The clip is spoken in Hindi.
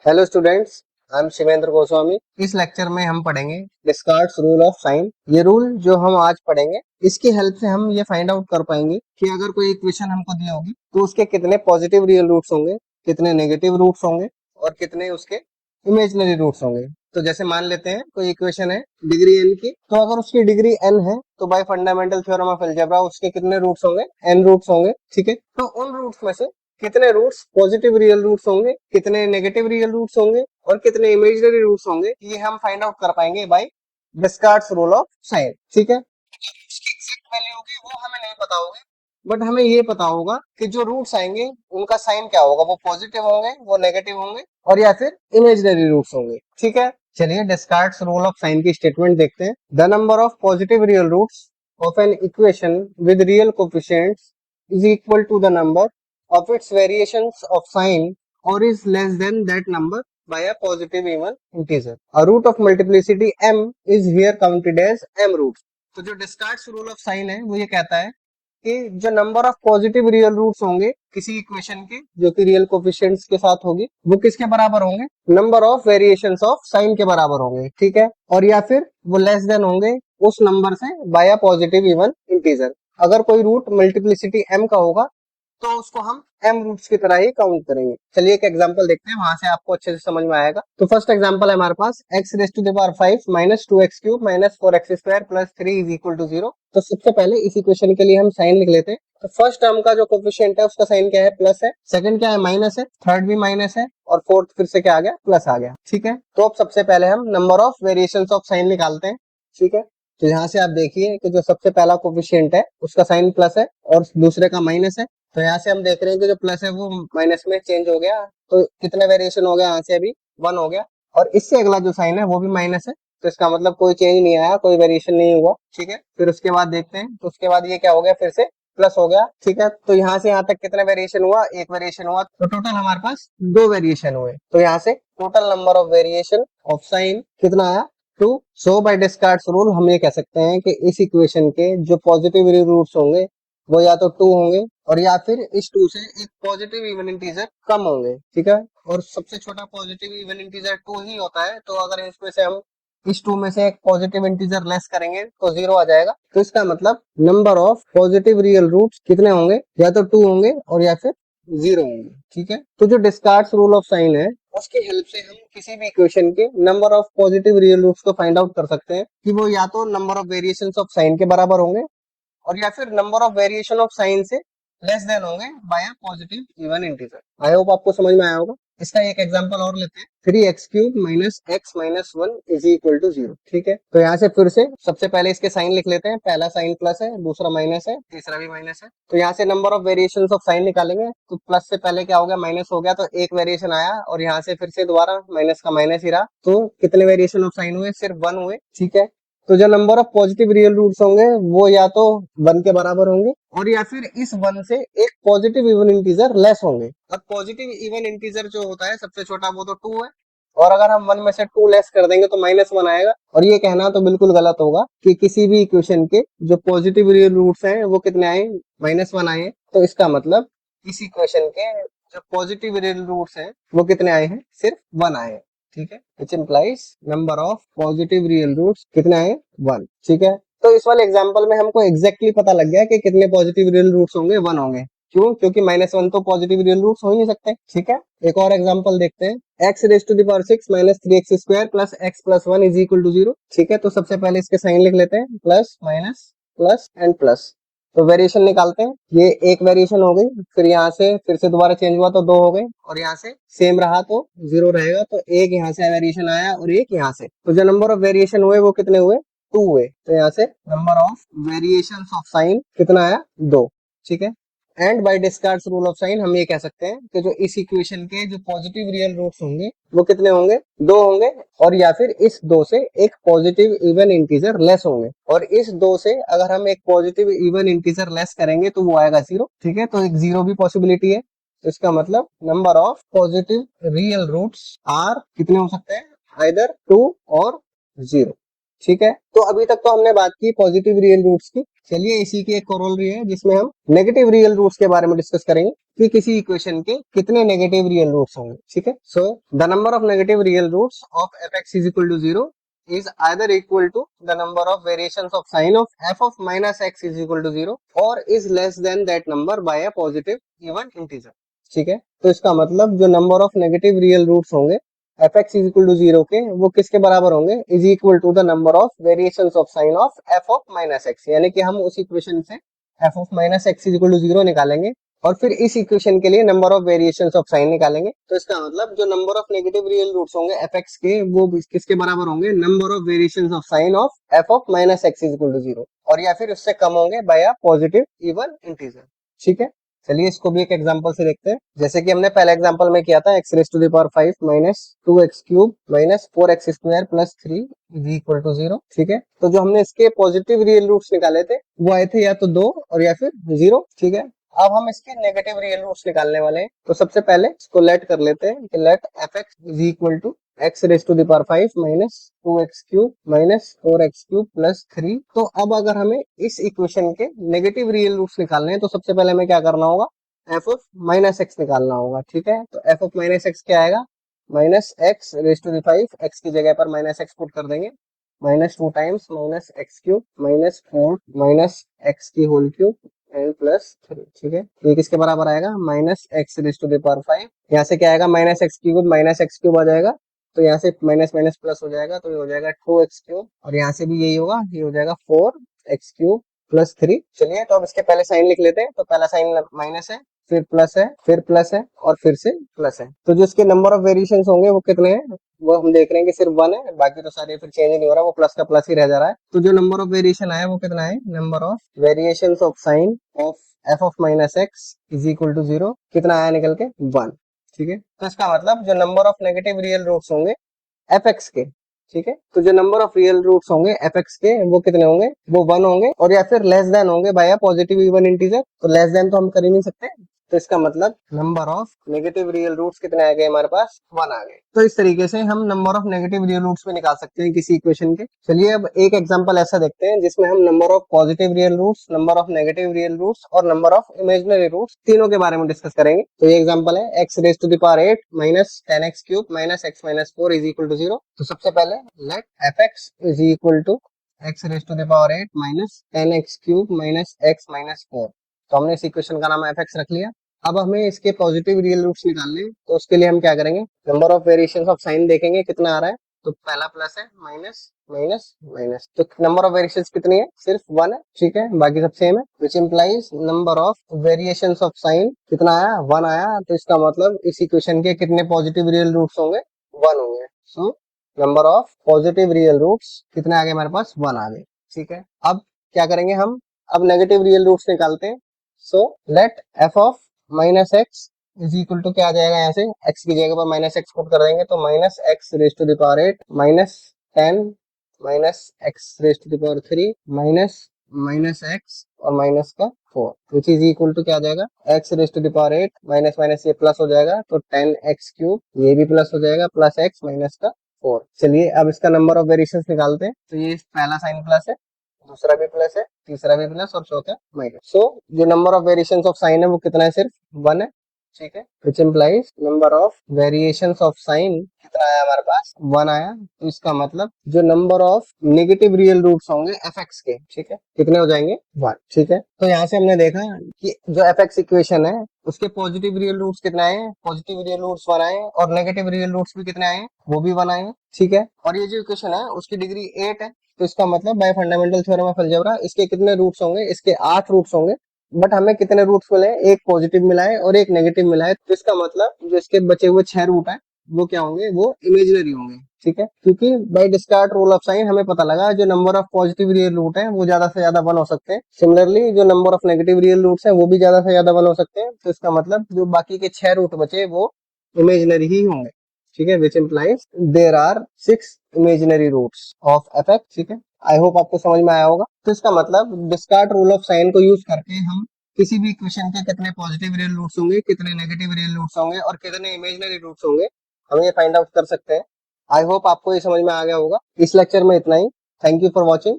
Hello students, I am Shivendra Goswami. इस लेक्चर में हम पढ़ेंगे डिस्कार्ड्स रूल ऑफ साइन। ये रूल जो हम आज पढ़ेंगे, इसकी हेल्प से हम ये फाइंड आउट कर पाएंगे कि अगर कोई इक्वेशन हमको दी होगी तो उसके कितने पॉजिटिव रियल रूट्स होंगे, कितने नेगेटिव रूट्स होंगे और कितने उसके इमेजिनरी रूट्स होंगे। तो जैसे मान लेते हैं कोई इक्वेशन है डिग्री n की, तो अगर उसकी डिग्री n है तो bye fundamental theorem of algebra उसके कितने रूट्स होंगे, n रूट्स होंगे। ठीक है, तो उन रूट्स में से कितने रूट्स पॉजिटिव रियल रूट्स होंगे, कितने नेगेटिव रियल रूट्स होंगे और कितने इमेजिनरी रूट्स होंगे, ये हम फाइंड आउट कर पाएंगे bye Descartes rule of sign. ठीक है, उसकी एग्जैक्ट वैल्यू होगी वो हमें नहीं पता होगी, बट हमें ये पता होगा कि जो रूट्स आएंगे उनका साइन क्या होगा, वो पॉजिटिव होंगे, वो नेगेटिव होंगे और या फिर इमेजिनरी रूट्स होंगे। ठीक है, चलिए डिस्कार्ड्स रूल ऑफ साइन की स्टेटमेंट देखते हैं। The number of positive real roots of an equation with real coefficients is equal to the number of its variations of sign or is less than that number by a positive even integer. A root of multiplicity m is here counted as m roots. तो जो डिस्कार्ड्स रूल ऑफ साइन है वो ये कहता है कि जो number of positive real roots होंगे किसी इक्वेशन के जो कि रियल कोफिशिएंट्स के साथ होगी, वो किसके बराबर होंगे, number of variations of sign के बराबर होंगे। ठीक है, और या फिर वो लेस देन होंगे उस नंबर से by a positive even integer. अगर कोई रूट मल्टीप्लिसिटी m का होगा तो उसको हम m रूट्स की तरह ही काउंट करेंगे। चलिए एक एग्जांपल देखते हैं, वहां से आपको अच्छे से समझ में आएगा। तो फर्स्ट एग्जांपल है हमारे पास x raise to the power 5 minus 2x cube minus 4x square plus 3 is equal to 0। तो सबसे पहले इस इक्वेशन के लिए हम साइन लिख लेते हैं। तो फर्स्ट टर्म का जो कोफिशिएंट है उसका साइन क्या है, प्लस है। सेकंड क्या है, माइनस है। थर्ड भी माइनस है और फोर्थ फिर से क्या आ गया, प्लस आ गया। ठीक है, तो अब सबसे पहले हम number of variations of sign निकालते हैं। ठीक है, तो यहाँ से आप देखिए कि जो सबसे पहला कोफिशिएंट है उसका साइन प्लस है और दूसरे का माइनस है। तो यहाँ से हम देख रहे हैं कि जो प्लस है वो माइनस में चेंज हो गया, तो कितने वेरिएशन हो गया, यहाँ से अभी 1 हो गया। और इससे अगला जो साइन है वो भी माइनस है, तो इसका मतलब कोई चेंज नहीं आया, कोई वेरिएशन नहीं हुआ। ठीक है, फिर उसके बाद देखते हैं, तो उसके बाद ये क्या हो गया, फिर से प्लस हो गया। ठीक है, तो यहाँ से यहाँ तक कितने वेरिएशन हुआ, एक वेरिएशन हुआ, तो टोटल हमारे पास 2 वेरिएशन हुए। तो यहाँ से total number of variation of sign कितना आया, 2। सो बाय डिस्कार्ड्स रूल हम ये कह सकते हैं कि इस इक्वेशन के जो पॉजिटिव रूट्स होंगे वो या तो 2 होंगे और या फिर इस 2 से एक पॉजिटिव इवन इंटीजर कम होंगे। ठीक है, और सबसे छोटा पॉजिटिव इवन इंटीजर 2 ही होता है, तो अगर इसमें से हम इस 2 में से एक पॉजिटिव इंटीजर लेस करेंगे तो 0 आ जाएगा। तो इसका मतलब number of positive real roots कितने होंगे, या तो 2 होंगे और या फिर 0 होंगे। ठीक है, तो जो डिस्कार्ड्स रूल ऑफ साइन है उसकी हेल्प से हम किसी भी इक्वेशन के number of positive real roots को फाइंड आउट कर सकते हैं कि वो या तो number of variations of sign के बराबर होंगे और या फिर number of variation of sign से लेस देन होंगे by a positive even integer. I hope आपको समझ में आया होगा। इसका एक एग्जांपल और लेते हैं, 3x cube minus x minus 1 is equal to 0। ठीक है, तो यहाँ से फिर से सबसे पहले इसके साइन लिख लेते हैं। पहला साइन प्लस है, दूसरा माइनस है, तीसरा भी माइनस है। तो यहाँ से number of variations of sign निकालेंगे, तो प्लस से पहले क्या हो गया, माइनस हो गया, तो एक वेरिएशन आया और यहाँ से फिर से दोबारा माइनस का माइनस ही रहा। तो कितने वेरिएशन ऑफ साइन हुए, सिर्फ 1 हुए। ठीक है, तो जो number of positive real roots होंगे वो या तो 1 के बराबर होंगे और या फिर इस 1 से एक पॉजिटिव इवन इंटीजर लेस होंगे। अब पॉजिटिव इवन इंटीजर जो होता है सबसे छोटा वो तो 2 है, और अगर हम 1 में से 2 लेस कर देंगे तो -1 आएगा। और ये कहना तो बिल्कुल गलत होगा कि किसी भी इक्वेशन के जो पॉजिटिव रियल रूट्स हैं वो कितने आए, -1 आए। तो इसका मतलब इस इक्वेशन के जो पॉजिटिव रियल रूट्स हैं वो कितने आए हैं, सिर्फ 1 आए हैं। ठीक है, which implies number of positive real roots कितने आए, 1। ठीक है, तो इस वाले एग्जांपल में हमको एग्जैक्टली पता लग गया कि कितने पॉजिटिव रियल रूट्स होंगे, 1 होंगे। क्यों, क्योंकि -1 तो पॉजिटिव रियल रूट्स हो ही नहीं सकते। ठीक है, एक और एग्जांपल देखते हैं, x raise to the power 6 minus 3x square plus x plus 1 is equal to 0। ठीक है, तो सबसे पहले इसके साइन लिख लेते हैं, plus minus plus and plus. तो वेरिएशन निकालते हैं, ये एक वेरिएशन हो गई, फिर यहाँ से फिर से दोबारा चेंज हुआ तो 2 हो गए, और यहाँ से सेम रहा तो 0 रहेगा। तो एक यहाँ से वेरिएशन आया और एक यहाँ से, तो जो नंबर ऑफ वेरिएशन हुए वो कितने हुए, 2 हुए। तो यहाँ से number of variations of sign कितना आया, 2। ठीक है, and by Descartes rule of sign हम ये कह सकते हैं कि जो इस इक्वेशन के जो पॉजिटिव रियल रूट्स होंगे वो कितने होंगे, 2 होंगे और या फिर इस 2 से एक पॉजिटिव इवन इंटीजर लेस होंगे, और इस 2 से अगर हम एक पॉजिटिव इवन इंटीजर लेस करेंगे तो वो आएगा 0। ठीक है, तो एक 0 भी पॉसिबिलिटी है। तो इसका मतलब number of positive real roots are कितने हो सकते हैं, आइदर 2 और 0। ठीक है, तो अभी तक तो हमने बात की पॉजिटिव रियल रूट्स की। चलिए इसी की एक कॉरोलरी है जिसमें हम नेगेटिव रियल रूट्स के बारे में डिस्कस करेंगे कि किसी इक्वेशन के कितने नेगेटिव रियल रूट्स होंगे। ठीक है, so the number of negative real roots of F X is equal to 0 is either equal to the number of variations of sine of f of minus x is equal to 0 or is less than that number by a positive even integer। ठीक है, तो इसका मतलब जो number of negative real roots होंगे F X is equal to 0 के, वो किसके बराबर होंगे, is equal to the number of variations of sign of F of minus X. यानी कि हम उस इक्वेशन से F of minus X is equal to 0 निकालेंगे और फिर इस इक्वेशन के लिए number of variations of sign निकालेंगे। तो इसका मतलब जो number of negative real roots होंगे एफ एक्स के, वो किसके बराबर होंगे, number of variations of sign of F of minus X is equal to 0, और या फिर उससे कम होंगे by a positive even integer. ठीक है, चलिए इसको भी एक एग्जांपल से देखते हैं। जैसे कि हमने पहले एग्जांपल में किया था, X raise to the power 5 minus 2x cube minus 4x square plus 3 is equal to 0। ठीक है, तो जो हमने इसके पॉजिटिव रियल रूट्स निकाले थे वो आए थे या तो 2 और या फिर 0। ठीक है, अब हम इसके नेगेटिव रियल रूट्स निकालने वाले हैं। तो सबसे पहले इसको लेट कर लेते हैं कि let F X is equal to X raise to the power 5 minus 2x cube minus 4x cube plus 3। तो अब अगर हमें इस इक्वेशन के नेगेटिव रियल रूट्स निकालने हैं तो सबसे पहले हमें क्या करना होगा, एफ ऑफ माइनस एक्स निकालना होगा। ठीक है, तो एफ ऑफ माइनस एक्स क्या आएगा, minus X raise to the 5, X की जगह पर माइनस एक्स पुट कर देंगे, minus 2 times minus X cube minus 4 minus X की होल क्यूब एंड प्लस 3। ठीक है, ये किसके बराबर आएगा, minus X raise to the power 5। यहाँ से क्या आएगा, minus X cube minus X cube आ जाएगा, तो यहाँ से माइनस माइनस प्लस हो जाएगा, तो ये हो जाएगा 2x क्यूब, और यहाँ से भी यही होगा, ये हो जाएगा 4x क्यूब प्लस 3। चलिए तो अब इसके पहले साइन लिख लेते हैं। तो पहला साइन माइनस है, फिर प्लस है, फिर प्लस है और फिर से प्लस है। तो जो इसके नंबर ऑफ वेरिएशन होंगे वो कितने हैं, वो हम देख रहे हैं कि सिर्फ 1 है, बाकी तो सारे फिर चेंज नहीं हो रहा, वो प्लस का प्लस ही रह जा रहा है। तो जो नंबर ऑफ वेरिएशन आया वो कितना है, number of variation of sign of F of minus X is equal to 0, कितना आया निकल के, 1। ठीक है, तो इसका मतलब जो number of negative real roots होंगे एफ एक्स के, ठीक है, तो जो नंबर ऑफ रियल रूट्स होंगे एफ एक्स के वो कितने होंगे, वो 1 होंगे, और या फिर लेस देन होंगे by a positive even integer. तो लेस देन तो हम कर ही नहीं सकते, तो इसका मतलब number of negative real roots कितने आ गए हमारे पास, 1 आ गए। तो इस तरीके से हम number of negative real roots भी निकाल सकते हैं किसी इक्वेशन के। चलिए अब एक एग्जांपल ऐसा देखते हैं जिसमें हम number of positive real roots, number of negative real roots और नंबर ऑफ इमेजिनरी रूट्स तीनों के बारे में डिस्कस करेंगे। तो ये एग्जांपल है, X raise to the power 8 minus 10x cube minus x minus 4 is equal to 0। तो सबसे पहले let F X is equal to X raise to the power 8 minus 10x cube minus x minus 4। तो हमने इस इक्वेशन का नाम एफ एक्स रख लिया। अब हमें इसके पॉजिटिव रियल रूट्स निकालने हैं, तो उसके लिए हम क्या करेंगे, number of variations of sign देखेंगे कितना आ रहा है। तो पहला प्लस है, माइनस माइनस माइनस, तो नंबर ऑफ वेरिएशंस कितनी है, सिर्फ 1 है। ठीक है, बाकी सब सेम है, which implies number of variations of sign कितना आया, 1 आया। तो इसका मतलब इस इक्वेशन के कितने पॉजिटिव रियल रूट्स होंगे, 1 होंगे। So number of positive real roots कितने आ गए हमारे पास, 1 आ गए। ठीक है, अब क्या करेंगे हम, अब नेगेटिव रियल रूट्स निकालते हैं। So let F of minus X is equal to क्या आ जाएगा, यहाँ से x की जगह पर माइनस एक्स पुट कर देंगे, तो minus X raise to the power 8 minus 10 minus X raise to the power 3 minus minus X और माइनस का 4, विच इज इक्वल टू क्या आ जाएगा, x raise to the power 8 minus minus ये प्लस हो जाएगा, तो 10x क्यूब, ये भी प्लस हो जाएगा, प्लस x माइनस का 4। चलिए अब इसका नंबर ऑफ वेरिएशंस निकालते हैं। तो ये पहला साइन प्लस है, दूसरा भी प्लस है, तीसरा भी प्लस और चौथा माइनस। सो जो number of variations of sign है वो कितना है, सिर्फ 1 है। ठीक है, which implies number of variations of sign कितना आया हमारे पास, 1 आया। तो इसका मतलब जो number of negative real roots होंगे एफ एक्स के, ठीक है, कितने हो जाएंगे, 1। ठीक है, तो यहाँ से हमने देखा कि जो एफ एक्स इक्वेशन है उसके पॉजिटिव रियल रूट्स कितने आए हैं, पॉजिटिव रियल रूट्स 1 आए, और नेगेटिव रियल रूट्स भी कितने आए, वो भी 1 आए। ठीक है, और ये जो इक्वेशन है उसकी डिग्री 8 है। तो इसका मतलब bye fundamental theorem of algebra इसके कितने रूट्स होंगे, इसके 8 रूट्स होंगे। बट हमें कितने रूट्स मिले, एक पॉजिटिव मिला है और एक नेगेटिव मिला है। तो इसका मतलब जो इसके बचे हुए 6 रूट है वो क्या होंगे, वो इमेजिनरी होंगे। ठीक है, क्योंकि by Descartes rule of sign हमें पता लगा जो number of positive real root है वो ज्यादा से ज्यादा 1 हो सकते हैं। सिमिलरली जो number of negative real roots है वो भी ज्यादा से ज्यादा 1 हो सकते हैं। तो इसका मतलब जो बाकी के 6 रूट बचे वो इमेजिनरी ही होंगे। ठीक है, which implies there are 6 imaginary roots of F X. ठीक है, आई होप आपको समझ में आया होगा। तो इसका मतलब डिस्कार्ट रूल ऑफ साइन को यूज करके हम किसी भी इक्वेशन के कितने पॉजिटिव रियल रूट्स होंगे, कितने नेगेटिव रियल रूट्स होंगे और कितने इमेजिनरी रूट्स होंगे हम ये फाइंड आउट कर सकते हैं। आई होप आपको ये समझ में आ गया होगा। इस लेक्चर में इतना ही। Thank you for watching.